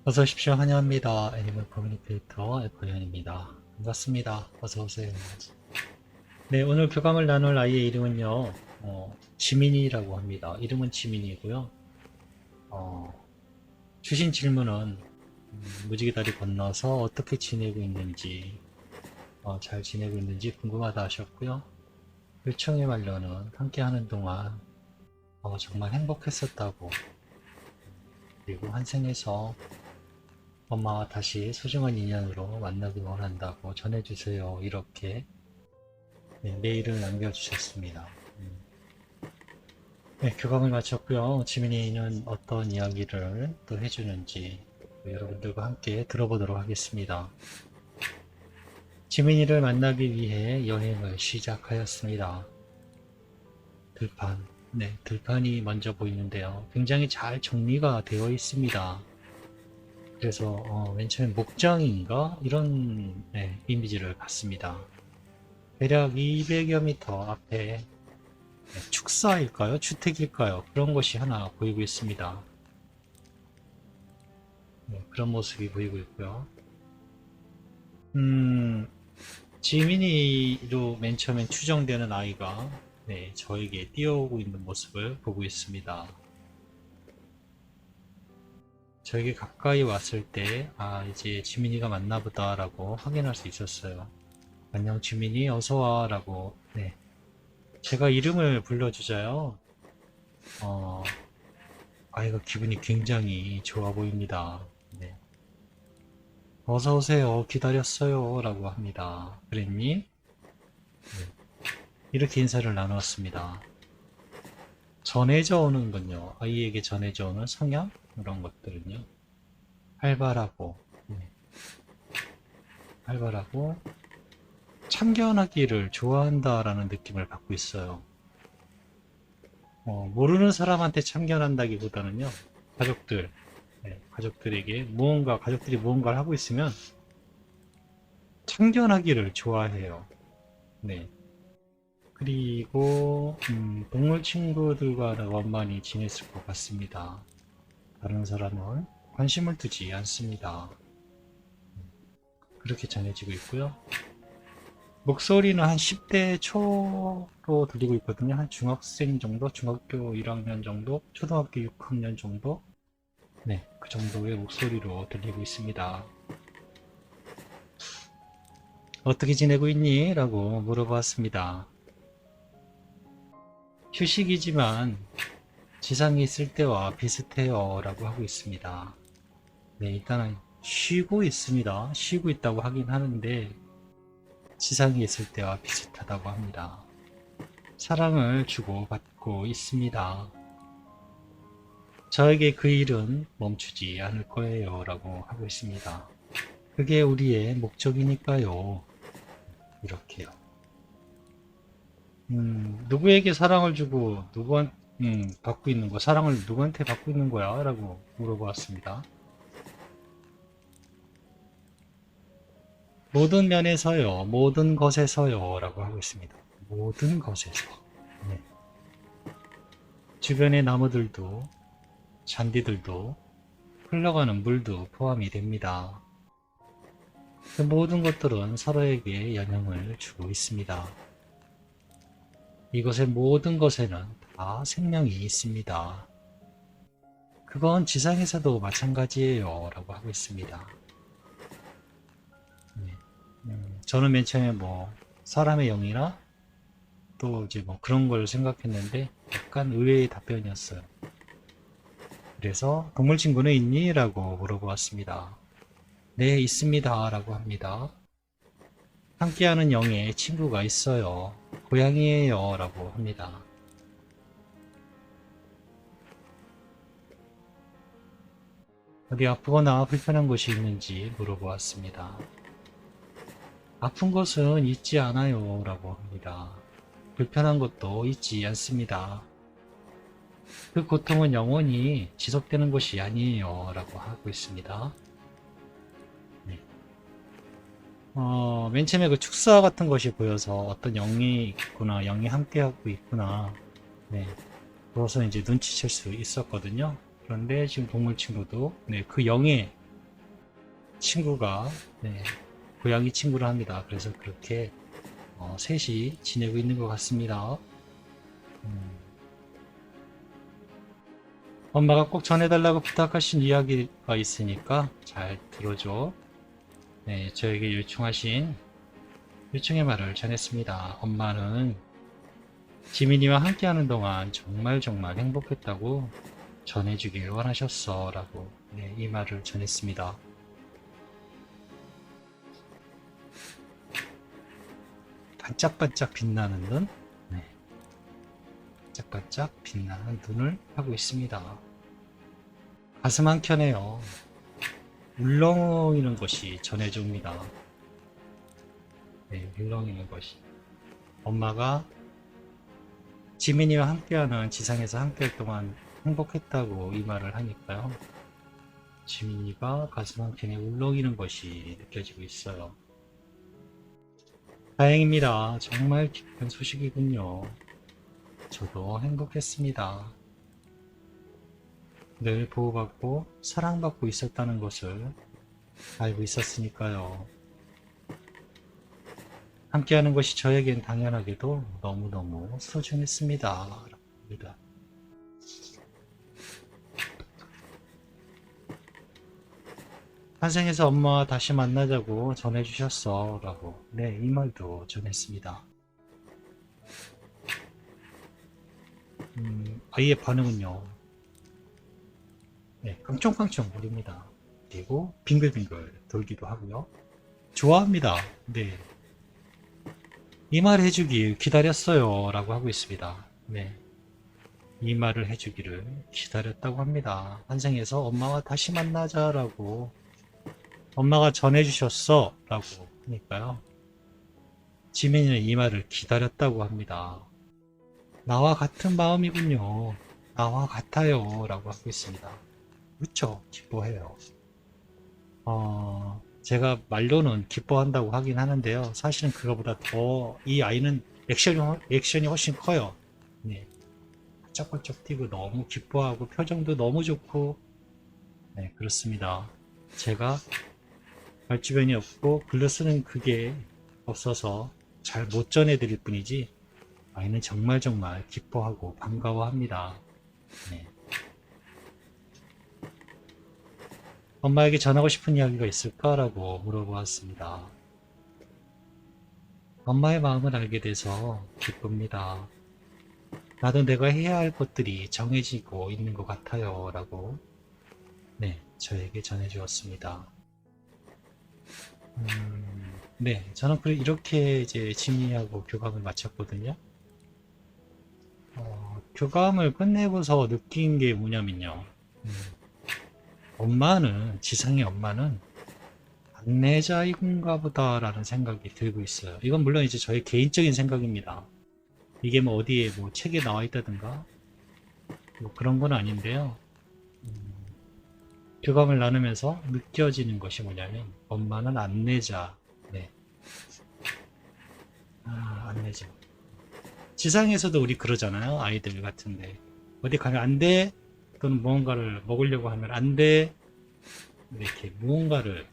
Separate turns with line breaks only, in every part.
어서 오십시오. 환영합니다. 애니멀 커뮤니케이터 에코현입니다. 반갑습니다. 어서 오세요. 네, 오늘 교감을 나눌 아이의 이름은요, 지민이라고 합니다. 이름은 지민이고요. 어, 주신 질문은 무지개 다리 건너서 어떻게 지내고 있는지, 잘 지내고 있는지 궁금하다 하셨고요. 요청의 말로는 함께하는 동안 정말 행복했었다고, 그리고 한 생에서 엄마와 다시 소중한 인연으로 만나길 원한다고 전해주세요. 이렇게 메일을 남겨주셨습니다. 네, 교감을 마쳤고요. 지민이는 어떤 이야기를 또 해주는지 여러분들과 함께 들어보도록 하겠습니다. 지민이를 만나기 위해 여행을 시작하였습니다. 들판. 네, 들판이 먼저 보이는데요. 굉장히 잘 정리가 되어 있습니다. 그래서 맨 처음에 목장인가? 이런 이미지를 갖습니다. 대략 200여 미터 앞에 축사일까요? 주택일까요? 그런 것이 하나 보이고 있습니다. 네, 그런 모습이 보이고 있고요. 지민이로 맨 처음엔 추정되는 아이가 저에게 뛰어오고 있는 모습을 보고 있습니다. 저에게 가까이 왔을 때, 이제 지민이가 맞나 보다 라고 확인할 수 있었어요. 안녕 지민이 어서와 라고, 제가 이름을 불러주자요. 어, 아이가 기분이 굉장히 좋아 보입니다. 네. 어서 오세요. 기다렸어요. 라고 합니다. 그랬니? 네. 이렇게 인사를 나누었습니다. 전해져 오는 건요. 아이에게 전해져 오는 성향? 이런 것들은요. 활발하고, 활발하고, 참견하기를 좋아한다라는 느낌을 받고 있어요. 모르는 사람한테 참견한다기보다는요. 가족들, 가족들에게 가족들이 무언가를 하고 있으면 참견하기를 좋아해요. 네. 그리고 동물 친구들과는 원만히 지냈을 것 같습니다. 다른 사람은 관심을 두지 않습니다. 그렇게 전해지고 있고요. 목소리는 한 10대 초로 들리고 있거든요. 한 중학생 정도, 중학교 1학년 정도, 초등학교 6학년 정도, 그 정도의 목소리로 들리고 있습니다. 어떻게 지내고 있니? 라고 물어봤습니다. 휴식이지만 지상에 있을 때와 비슷해요 라고 하고 있습니다. 네, 일단은 쉬고 있습니다. 쉬고 있다고 하긴 하는데 지상에 있을 때와 비슷하다고 합니다. 사랑을 주고받고 있습니다. 저에게 그 일은 멈추지 않을 거예요 라고 하고 있습니다. 그게 우리의 목적이니까요. 이렇게요. 누구에게 사랑을 주고 받고 있는 거, 사랑을 누구한테 받고 있는 거야? 라고 물어보았습니다. 모든 면에서요, 모든 것에서요 라고 하고 있습니다. 모든 것에서. 네. 주변의 나무들도, 잔디들도, 흘러가는 물도 포함이 됩니다. 그 모든 것들은 서로에게 영향을 주고 있습니다. 이것의 모든 것에는 다 생명이 있습니다. 그건 지상에서도 마찬가지예요 라고 하고 있습니다. 네. 저는 맨 처음에 사람의 영이나 또 이제 그런 걸 생각했는데 약간 의외의 답변이었어요. 그래서 동물 친구는 있니? 라고 물어보았습니다. 네, 있습니다 라고 합니다. 함께하는 영에 친구가 있어요. 고양이에요 라고 합니다. 어디 아프거나 불편한 곳이 있는지 물어보았습니다. 아픈 곳은 있지 않아요 라고 합니다. 불편한 것도 있지 않습니다. 그 고통은 영원히 지속되는 것이 아니에요 라고 하고 있습니다. 네. 맨 처음에 그 축사 같은 것이 보여서 어떤 영이 있구나, 영이 함께하고 있구나, 그것은 이제 눈치챌 수 있었거든요. 그런데 지금 동물 친구도 그 영의 친구가, 네, 고양이 친구를 합니다. 그래서 그렇게 셋이 지내고 있는 것 같습니다. 음, 엄마가 꼭 전해달라고 부탁하신 이야기가 있으니까 잘 들어줘. 네, 저에게 요청의 말을 전했습니다. 엄마는 지민이와 함께하는 동안 정말 정말 행복했다고 전해주길 원하셨어 라고, 네, 이 말을 전했습니다. 반짝반짝 빛나는 눈, 네, 반짝반짝 빛나는 눈을 하고 있습니다. 가슴 한켠에요, 울렁이는 것이 전해줍니다. 네, 울렁이는 것이. 엄마가 지민이와 함께하는 지상에서 함께할 동안 행복했다고 이 말을 하니까요. 지민이가 가슴 한켠에 울렁이는 것이 느껴지고 있어요. 다행입니다. 정말 기쁜 소식이군요. 저도 행복했습니다. 늘 보호받고 사랑받고 있었다는 것을 알고 있었으니까요. 함께하는 것이 저에겐 당연하게도 너무너무 소중했습니다. 라고. 탄생해서 엄마와 다시 만나자고 전해주셨어 라고, 네, 이 말도 전했습니다. 아이의 반응은요, 네, 깡총깡총 거립니다. 그리고 빙글빙글 돌기도 하고요. 좋아합니다. 네, 이 말 해주길 기다렸어요 라고 하고 있습니다. 네, 이 말을 해주기를 기다렸다고 합니다. 탄생해서 엄마와 다시 만나자라고 엄마가 전해주셨어 라고 하니까요. 지민이는 이 말을 기다렸다고 합니다. 나와 같은 마음이군요. 나와 같아요 라고 하고 있습니다. 그쵸? 기뻐해요. 제가 말로는 기뻐한다고 하긴 하는데요. 사실은 그거보다 더 이 아이는 액션이 훨씬 커요. 네. 쩍쩍 뛰고 너무 기뻐하고 표정도 너무 좋고, 네, 그렇습니다. 제가 말주변이 없고 글로 쓰는 그게 없어서 잘 못 전해드릴 뿐이지 아이는 정말 정말 기뻐하고 반가워합니다. 네. 엄마에게 전하고 싶은 이야기가 있을까라고 물어보았습니다. 엄마의 마음을 알게 돼서 기쁩니다. 나도 내가 해야 할 것들이 정해지고 있는 것 같아요 라고, 네, 저에게 전해주었습니다. 네, 저는 이렇게 이제 지민이하고 교감을 마쳤거든요. 교감을 끝내고서 느낀 게 뭐냐면요. 지상의 엄마는 안내자이군가 보다라는 생각이 들고 있어요. 이건 물론 이제 저의 개인적인 생각입니다. 이게 뭐 어디에 뭐 책에 나와 있다든가 뭐 그런 건 아닌데요. 교감을 나누면서 느껴지는 것이 뭐냐면 엄마는 안내자. 네. 안내자. 지상에서도 우리 그러잖아요. 아이들 같은데 어디 가면 안 돼, 또는 무언가를 먹으려고 하면 안 돼, 이렇게 무언가를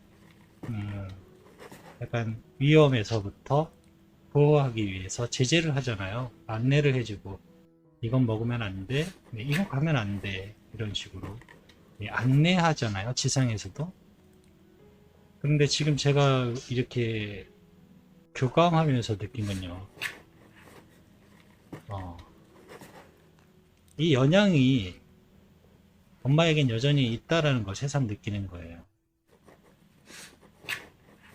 약간 위험에서부터 보호하기 위해서 제재를 하잖아요. 안내를 해주고 이건 먹으면 안 돼, 네, 이건 가면 안 돼, 이런 식으로 안내하잖아요. 지상에서도. 그런데 지금 제가 이렇게 교감하면서 느낀 건요. 이 영향이 엄마에겐 여전히 있다라는 걸 새삼 느끼는 거예요.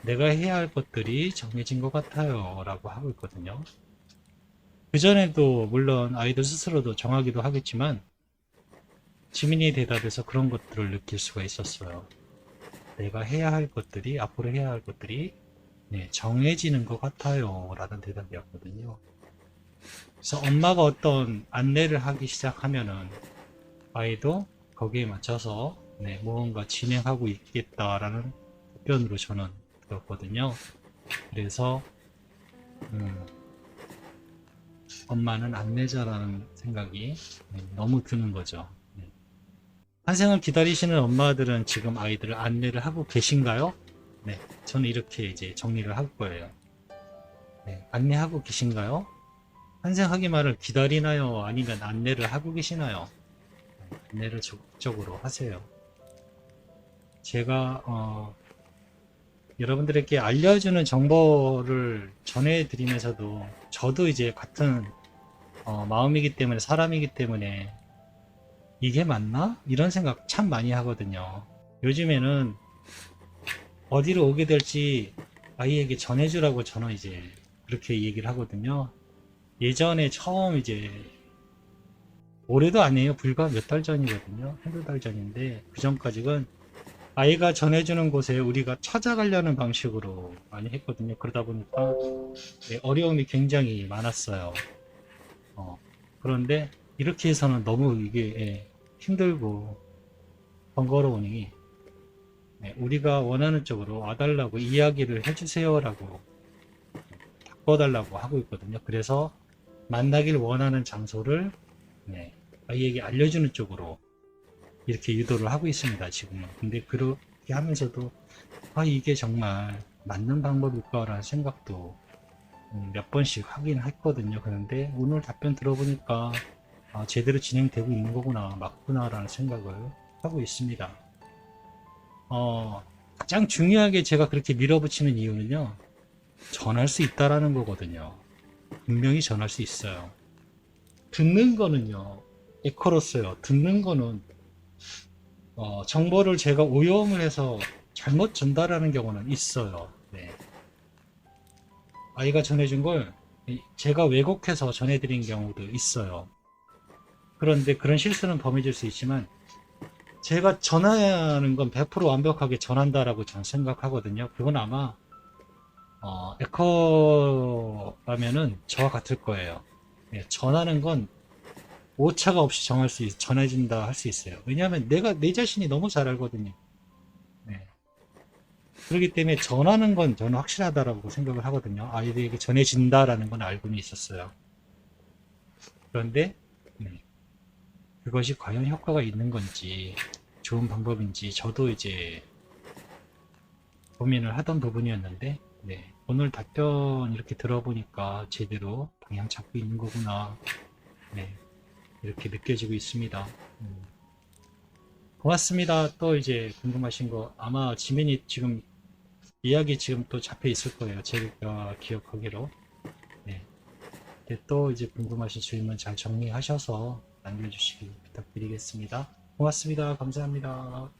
내가 해야 할 것들이 정해진 것 같아요 라고 하고 있거든요. 그전에도 물론 아이들 스스로도 정하기도 하겠지만 지민이의 대답에서 그런 것들을 느낄 수가 있었어요. 내가 해야 할 것들이, 앞으로 해야 할 것들이, 네, 정해지는 것 같아요 라는 대답이었거든요. 그래서 엄마가 어떤 안내를 하기 시작하면은 아이도 거기에 맞춰서, 네, 무언가 진행하고 있겠다라는 답변으로 저는 들었거든요. 그래서 엄마는 안내자라는 생각이, 네, 너무 드는 거죠. 네. 탄생을 기다리시는 엄마들은 지금 아이들을 안내를 하고 계신가요? 네, 저는 이렇게 이제 정리를 할 거예요. 네, 안내하고 계신가요? 환생하기만을 기다리나요? 아니면 안내를 하고 계시나요? 네, 안내를 적극적으로 하세요. 제가 여러분들에게 알려주는 정보를 전해드리면서도 저도 이제 같은 마음이기 때문에 사람이기 때문에 이게 맞나? 이런 생각 참 많이 하거든요. 요즘에는 어디로 오게 될지 아이에게 전해주라고 저는 이제 그렇게 얘기를 하거든요. 예전에 처음 이제 올해도 아니에요. 불과 몇 달 전이거든요. 한두 달 전인데 그 전까지는 아이가 전해주는 곳에 우리가 찾아가려는 방식으로 많이 했거든요. 그러다 보니까 네, 어려움이 굉장히 많았어요. 그런데 이렇게 해서는 너무 이게 힘들고 번거로우니 우리가 원하는 쪽으로 와달라고 이야기를 해주세요라고 바꿔달라고 하고 있거든요. 그래서 만나길 원하는 장소를 아이에게 알려주는 쪽으로 이렇게 유도를 하고 있습니다. 지금은. 근데 그렇게 하면서도 이게 정말 맞는 방법일까라는 생각도 몇 번씩 하긴 했거든요. 그런데 오늘 답변 들어보니까 제대로 진행되고 있는 거구나, 맞구나라는 생각을 하고 있습니다. 가장 중요하게 제가 그렇게 밀어붙이는 이유는요, 전할 수 있다라는 거거든요. 분명히 전할 수 있어요. 듣는 거는요, 에코로서요. 듣는 거는 정보를 제가 오염을 해서 잘못 전달하는 경우는 있어요. 네. 아이가 전해준 걸 제가 왜곡해서 전해드린 경우도 있어요. 그런데 그런 실수는 범해질 수 있지만 제가 전하는 건 100% 완벽하게 전한다라고 저는 생각하거든요. 그건 아마 에커라면은 저와 같을 거예요. 네, 전하는 건 오차가 없이 전해진다 할 수 있어요. 왜냐하면 내 자신이 너무 잘 알거든요. 네. 그렇기 때문에 전하는 건 저는 확실하다라고 생각을 하거든요. 아이들에게 전해진다라는 건 알고는 있었어요. 그런데 그것이 과연 효과가 있는 건지 좋은 방법인지 저도 이제 고민을 하던 부분이었는데 오늘 답변 이렇게 들어보니까 제대로 방향 잡고 있는 거구나 이렇게 느껴지고 있습니다. 고맙습니다. 또 이제 궁금하신 거 아마 지민이 지금 이야기 지금 또 잡혀 있을 거예요. 제가 기억하기로. 네. 또 이제 궁금하신 질문 잘 정리하셔서 남겨주시기 부탁드리겠습니다. 고맙습니다. 감사합니다.